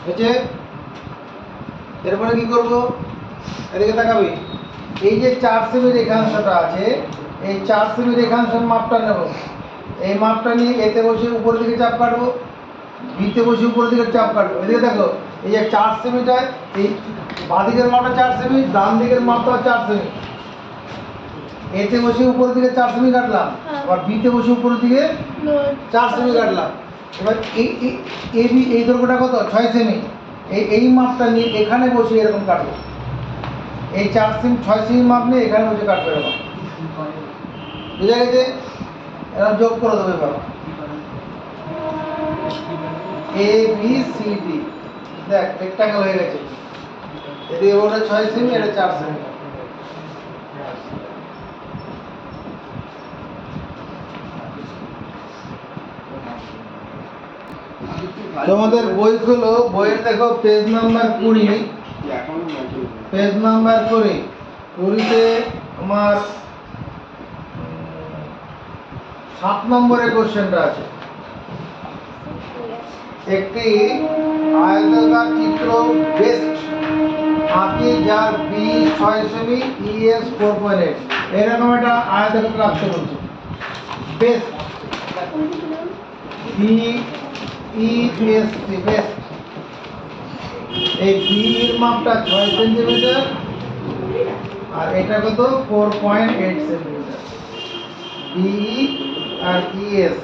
হচ্ছে এরপরে কি করব, এদিকে তাকাবি। এই যে 4 সেমি রেখাংশটা আছে, এই 4 সেমি রেখাংশের মাপটা নেব। এই মাপটা নিয়ে এতে বসে উপরের দিকে চাপ কাটবো, বিতে বসে উপরের দিকে চাপ কাটবো। এদিকে দেখো এই যে 4 সেমিটা, এই বাঁদিকের মাপটা 4 সেমি, ডান দিকের মাপটা 4 সেমি। এতে বসে উপরের দিকে 4 সেমি কাটলাম, আবার বিতে বসে উপরের দিকে 4 সেমি কাটলাম। এবার এই দৈর্ঘ্যটা কত, 6 সেমি। এই মাপটা নিয়ে এখানে বসে এরকম কাটবো। এই 4 সেমি 6 সেমি মাপ নিয়ে এখানে বসে কাটবো এরকম। বুঝা গেছে? এরকম যোগ করে দেবে বাবা, ABCD। দেখ রেক্ট্যাঙ্গেল হয়ে গেছে। এদিকে ওটা 6 সেমি, এটা 4 সেমি। তোমাদের বই খুলো, বইয়ের দেখো পেজ নাম্বার 20, পেজ নাম্বার 20তে আমার 7 নম্বরের কোশ্চেনটা আছে। একটি আয়তাকার চিত্র বেস্ট আঁকি যার বি 6 সেমি, ES 4.8। এরকম একটা আয়তাকার রাখতে বলছে। Best BEST best. এই বি এর মাপটা 6 সেন্টিমিটার আর এটা কত 4.8 সেন্টিমিটার। BE আর ES,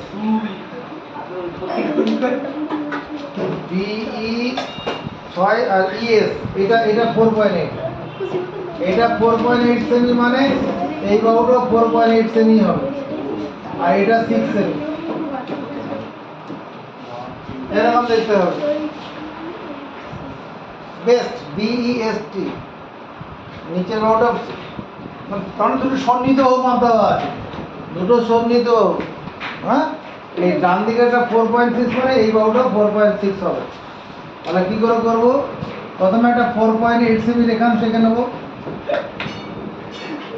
BE 6 আর ES এটা 4.8। এটা 4.8 সেমি মানে এই বাহুটা 4.8 সেমি হবে, আর এটা 6 সেমি। এরকম দেখতে হবে। Best BEST। নিচের বাহুটা কারণ দুটো সন্নিহিত বাহু মাপ দেওয়া আছে, দুটো সন্নিহিত বাহু। হ্যাঁ, এই ডান দিকে একটা 4.6 মানে এই বাহুটা 4.6 হবে। তাহলে কি করে করবো, প্রথমে একটা 4.8 সেমি রেখাংশ এঁকে নেবো,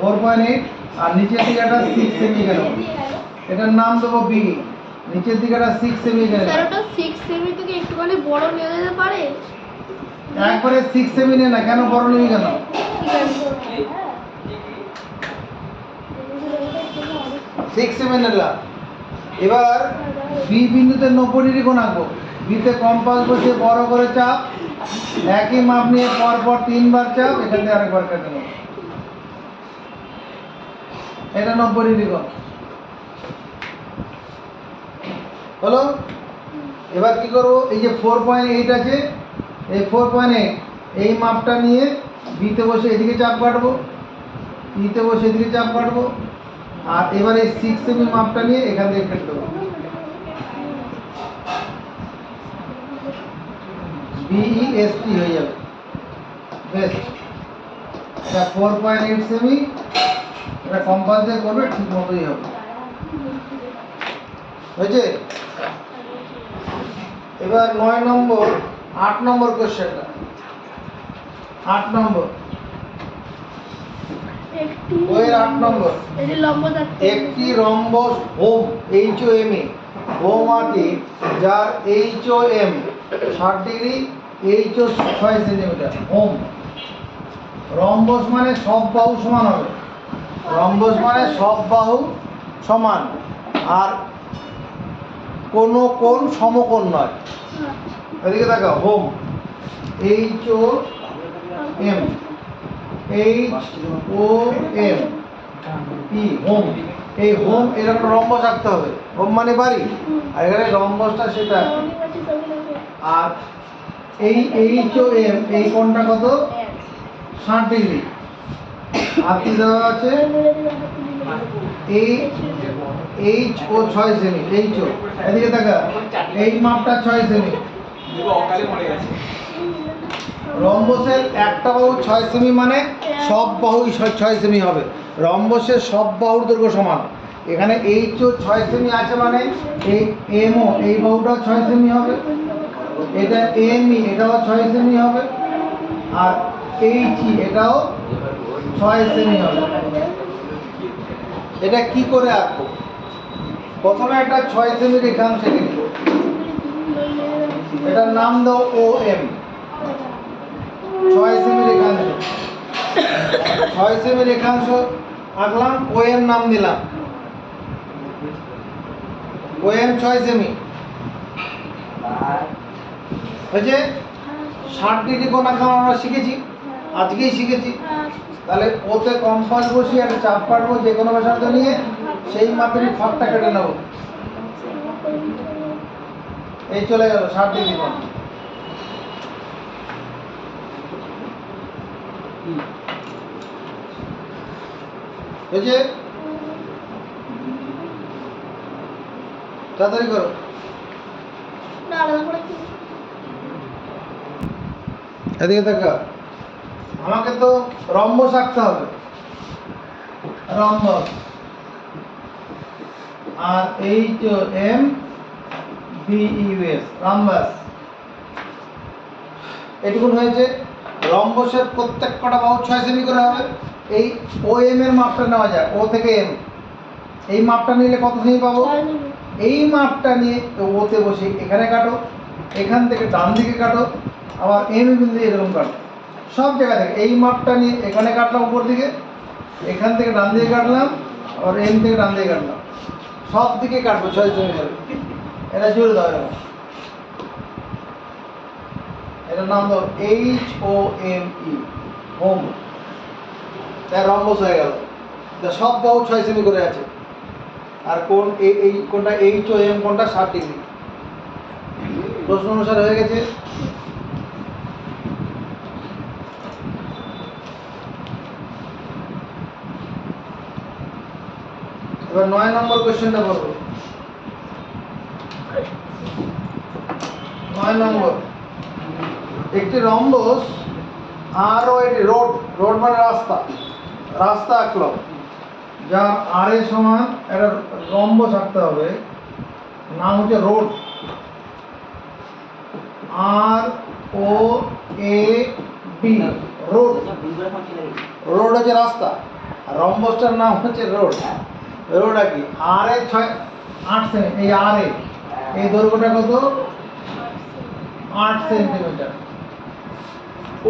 4.8, আর নিচের দিকে একটা 6 সেমি এঁকে নেবো। এটার নাম দেবো B। নিচের দিকে একটা 6 সেমি এঁকে নেবো। স্যার ওটা 6 সেমি থেকে একটুখানি বড় নিয়ে যেতে পারে? একবারে 6 সেমি নে না, কেন বড় নিবি কেন? ঠিক আছে। 6 সেমি নিলাম। এবার বি বিন্দুতে 90 ডিগ্রি কোণ আঁকবো। বিতে কম্পাস বসে বড় করে চাপ, একই মাপ নিয়ে পর পর 3 বার চাপ, এখান থেকে আরেকবার কেটে নেব। এটা 90 ডিগ্রি কোণ হলো। এবার কি করবো, এই যে 4.8 আছে, এই 4.8 এই মাপটা নিয়ে বিতে বসে এদিকে চাপ কাটবো, ইতে বসে এদিকে চাপ কাটবো, আর এবার এই 6 সেমি মাপটা নিয়ে এখান থেকে কেটে দেবো। BEST হয়ে যাবে বেস্ট। এটা 4.8 সেমি, এটা কম্পাস দিয়ে করবে, ঠিক মতোই হবে। হয়েছে? এবার 9 নম্বর 8 নম্বর কোশ্চেনটা। 8 নম্বর একটি বইয়ের 8 নম্বর। এটি লম্বা থাকতে হবে। একটি রম্বস হোম HOM এ হোম আঁকি যার HOM 60 degree HO 6 centimetre. Home rhombus মানে সব বাহু সমান হবে। রম্বস মানে সব বাহু সমান, আর কোনো কোণ সমকোণ নয়। এদিকে দেখাও, হোম HOM হোম, এই হোম এরকম রম্বস আঁকতে হবে। হোম মানে বাড়ি, আর এখানে রম্বসটা সেটা। আর এই HOM এই কোণটা কত? 60 ডিগ্রি। আর কি দেওয়া আছে? HO 6 semi. HO এদিকে দেখা, এই মাপটা 6 সেমি। রম্বসের একটা বাহু 6 সেমি মানে সব বাহুই 6 সেমি হবে। রম্বসের সব বাহুর দৈর্ঘ্য সমান। এখানে HO 6 সেমি আছে মানে এই MO এই বাহুটা 6 সেমি হবে, এটা ME এটাও 6 সেমি হবে, আর HE এটাও 6 সেমি হবে। এটা কি করে আঁকবো? প্রথমে একটা 6 সেমি রেখাংশ এঁকে নিব। এটার নাম দাও OM। 6 সেমি রেখাংশ, 6 সেমি রেখাংশ আঁকলাম, OM নাম দিলাম। OM 6 সেমি হয়েছে। 60 ডিগ্রি কোণ আঁকা আমরা শিখেছি, আজকেই শিখেছি। তাহলে ওতে কম্পাস বসিয়ে একটা চাপ কাটবো যে কোনো ব্যাসার্ধ নিয়ে, সেই মাপেরই ফাঁকটা কেটে নেব। এই চলে গেল 60 ডিগ্রি কোণ। হয়েছে, তাড়াতাড়ি করো। না আলাদা করে কি? এদিকে দেখা, আমাকে তো রম্বস আঁকতে হবে। রম্বস আর HOM BUS রম্বস। এটুকুন হয়েছে। রম্বসের প্রত্যেক কটা বাহু 6 সেমি করে হবে। এই OM এর মাপটা নেওয়া যায়, O থেকে M। এই মাপটা নিলে কত সেমি পাবো? এই মাপটা নিয়ে ওতে বসে এখানে কাটো, এখান থেকে ডান দিকে কাটো, আবার M বিন্দু এরকম কাটো, সব জায়গা থেকে। এই মাপটা নিয়ে এখানে কাটলাম উপর দিকে, এখান থেকে ডান দিকে কাটলাম, আবার M থেকে ডান দিকে কাটলাম, সব দিকে কাটবো 6 সেমি করে। এটা জুড়ে দাও এরকম। এটার নাম দাও HOME হোম। তাই রম্বস হয়ে গেল। তা সব বাহু 6 সেমি করে আছে। আর কোন এই কোনটা HOM কোনটা 60 ডিগ্রি। প্রশ্ন অনুসারে হয়ে গেছে। এবার 9 নম্বর কোশ্চেনটা বলবো। 9 নম্বর, একটি রম্বস আরও এটি রোড, রোড মানে রাস্তা, রাস্তা আঁকলো যা আর এ সমান একটা রম্বস আঁকতে হবে, নাম হচ্ছে রোড। ROAD road. রোড হচ্ছে রাস্তা, আর রম্বসটার নাম হচ্ছে রোড। রোড আর কি আর এ 8 সেমি। এই আর এ এই দৈর্ঘ্যটা কত? 8 সেন্টিমিটার।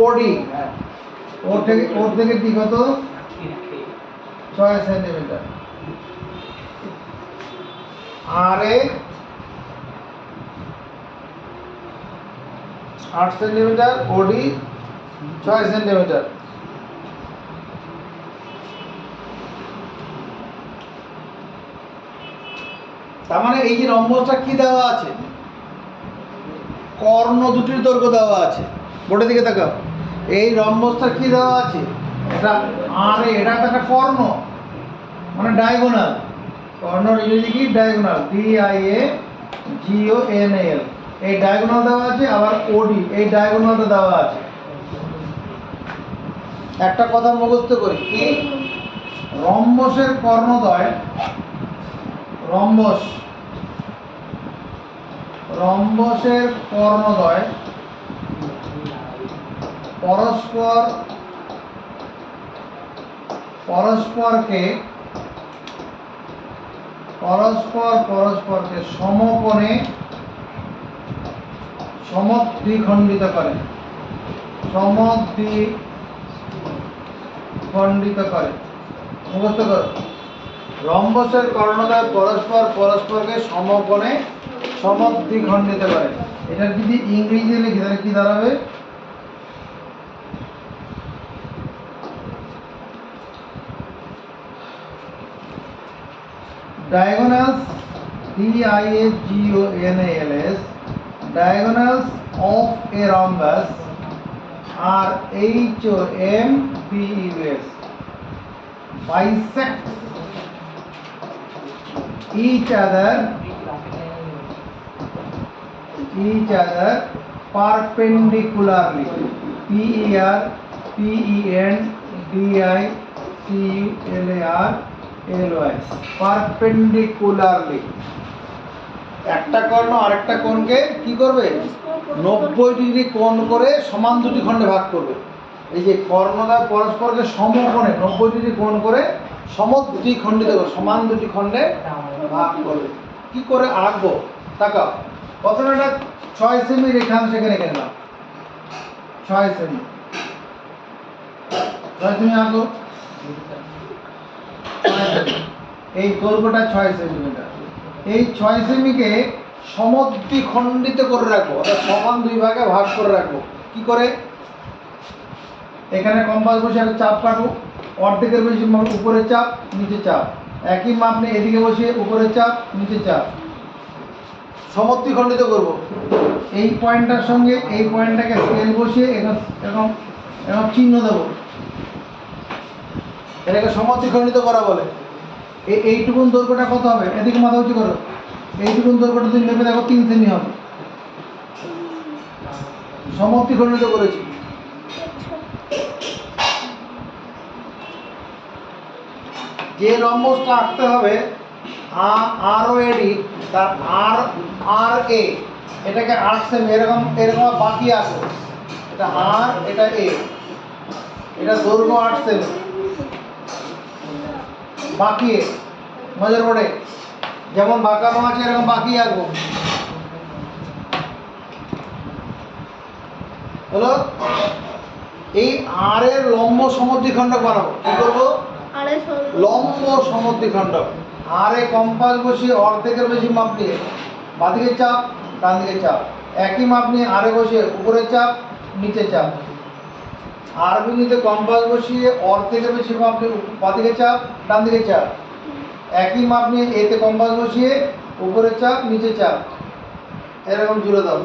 ওডি ওর থেকে ডি কত? 6 সেন্টিমিটার। আর এ 8 সেন্টিমিটার, ওডি 6 সেন্টিমিটার। তার মানে এই যে রম্বসটা কি দেওয়া আছে? কর্ণ দুটির দৈর্ঘ্য দেওয়া আছে। বোর্ডের দিকে তাকাও, এই রম্বসটা কি দেওয়া আছে? এটা আর এটা একটা কর্ণ মানে ডায়াগোনাল। কর্ণর ইংরেজি কি? Diagonal, DIAGONAL। এই ডায়াগোনাল দেওয়া আছে, আবার ওডি এই ডায়াগোনালটা দেওয়া আছে। একটা কথা মুখস্থ করি, কি রম্বসের কর্ণদ্বয়, রম্বসের কর্ণদ্বয় পরস্পর পরস্পরকে সমকোণে সমদ্বিখণ্ডিত করে। মুখস্থ করো। রম্বসের কর্ণদ্বয় পরস্পরকে সমকোণে সমদ্বিখণ্ডিত করে। এটার যদি ইংরেজি লিখি তাহলে কি দাঁড়াবে? Diagonals, diagonals, diagonals of a rhombus are HOMBUS, bisect each other perpendicularly. PERPENDICULARLY, perpendicularly. একটা কর্ণ আরেকটা কোণকে কি করবে? 90 ডিগ্রি কোণ করে সমান দুটি খণ্ডে ভাগ করবে। এই যে কর্ণদ্বয় পরস্পরকে সমকোণে 90 ডিগ্রি কোণ করে সমদ্বিখণ্ডিত করে সমান দুটি খণ্ডে ভাগ করবে। কি করে আঁকবো? তাকাও, প্রথমে একটা 6 সেমি রেখাংশ এখানে এঁকে নিলাম। 6 সেমি আঁকো। এই দৈর্ঘ্যটা 6 সেন্টিমিটার। এই 6 সেমিকে সমদ্বিখণ্ডিত করে রাখবো, অর্থাৎ সমান দুই ভাগে ভাগ করে রাখবো। কি করে? এখানে কম্পাস বসে একটা চাপ কাটো, অর্ধেকের বেশি উপরে চাপ নিচে চাপ। একই মাপ নিয়ে এদিকে বসিয়ে উপরে চাপ নিচে চাপ, সমদ্বিখণ্ডিত করব। এই পয়েন্টটার সঙ্গে এই পয়েন্টটাকে স্কেল বসিয়ে এরকম চিহ্ন দেবো। এটাকে সমদ্বিখণ্ডিত করা বলে। এইটুকুন দৈর্ঘ্যটা কত হবে? এদিকে মাথা উঁচু করো। এইটুকুন দৈর্ঘ্যটা তুমি ভেবে দেখো 3 সেমি হবে। সমদ্বিখণ্ডিত করেছি। যে লম্বটা আঁকতে হবে ROAD, তার RA, এটাকে 8 সেমি এরকম বাকি আঁকো। এটা R, এটা A, এটা দৈর্ঘ্য 8 সেমি। বাকিয়ে নজর পড়ে, যেমন বাঁকানো আছে এরকম বাকি আঁকবো। হলো? এই আর এর লম্ব সমদ্বিখণ্ডক বানাবো। কি করবো? লম্ব সমদ্বিখণ্ডক। আর এ কম্পাস বসিয়ে অর্ধেকের বেশি মাপ নিয়ে বাঁদিকে চাপ ডান দিকে চাপ, একই মাপ নিয়ে আরে বসিয়ে উপরে চাপ নিচে চাপ। আর বিন্দুতে কম্পাস বসিয়ে অর্ধেকের বেশি মাপ নিয়ে বাঁদিকে চাপ ডান দিকে চাপ, একই মাপ নিয়ে এতে কম্পাস বসিয়ে উপরে চাপ নিচে চাপ, এরকম জুড়ে দাও।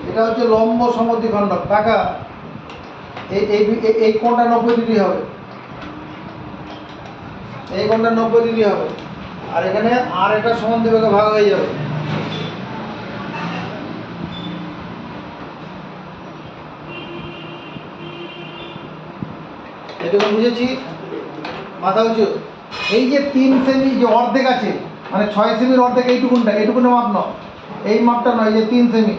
এটা হচ্ছে লম্ব সমদ্বিখণ্ডক। টাকা এই কোণটা 90 ডিগ্রি হবে, এই কোণটা 90 ডিগ্রি হবে, আর এখানে আর এটা সমান দুই ভাগে ভাগ হয়ে যাবে। এটুকু বুঝেছি? মাথা উঁচু। এই যে 3 সেমি যে অর্ধেক আছে, মানে 6 সেমির অর্ধেক এইটুকুনের মাপ নাও, এই মাপটা নয়, যে 3 সেমি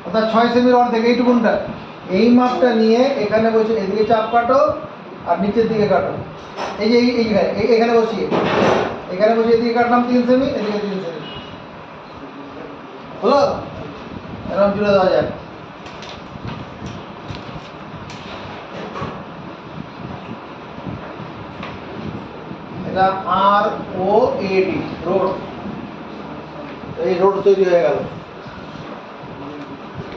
অর্থাৎ 6 সেমির অর্ধেক এইটুকুনটা, এই মাপটা নিয়ে এখানে বসে এদিকে চাপ কাটো আর নিচের দিকে কাটো। এই যে এখানে বসিয়ে এদিকে কাটলাম 3 সেমি, এদিকে 3 সেমি। হলো? এরকম জুড়ে দেওয়া যায়। এটা ROAD, রোড। এই রোড তৈরি হয়ে গেল।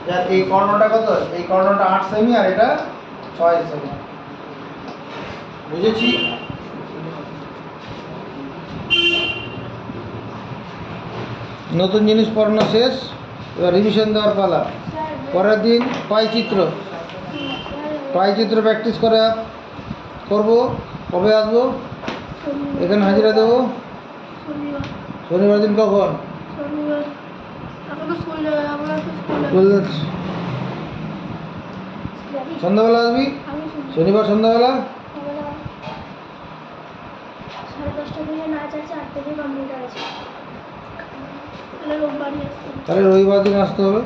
যার এই কর্ণটা কত? এই কর্ণটা 8 সেমি আর এটা 6 সেমি। বুঝেছি? নতুন জিনিস পড়ানো শেষ, এবার রিভিশন দেওয়ার পালা। পরের দিন পাইচিত্র প্র্যাকটিস করবো। কবে আসবো? এখানে হাজিরা দেবো শনিবার দিন। কখন? সন্ধ্যাবেলা আসবি? শনিবার সন্ধ্যাবেলা? তাহলে রবিবার দিন আসতে হবে।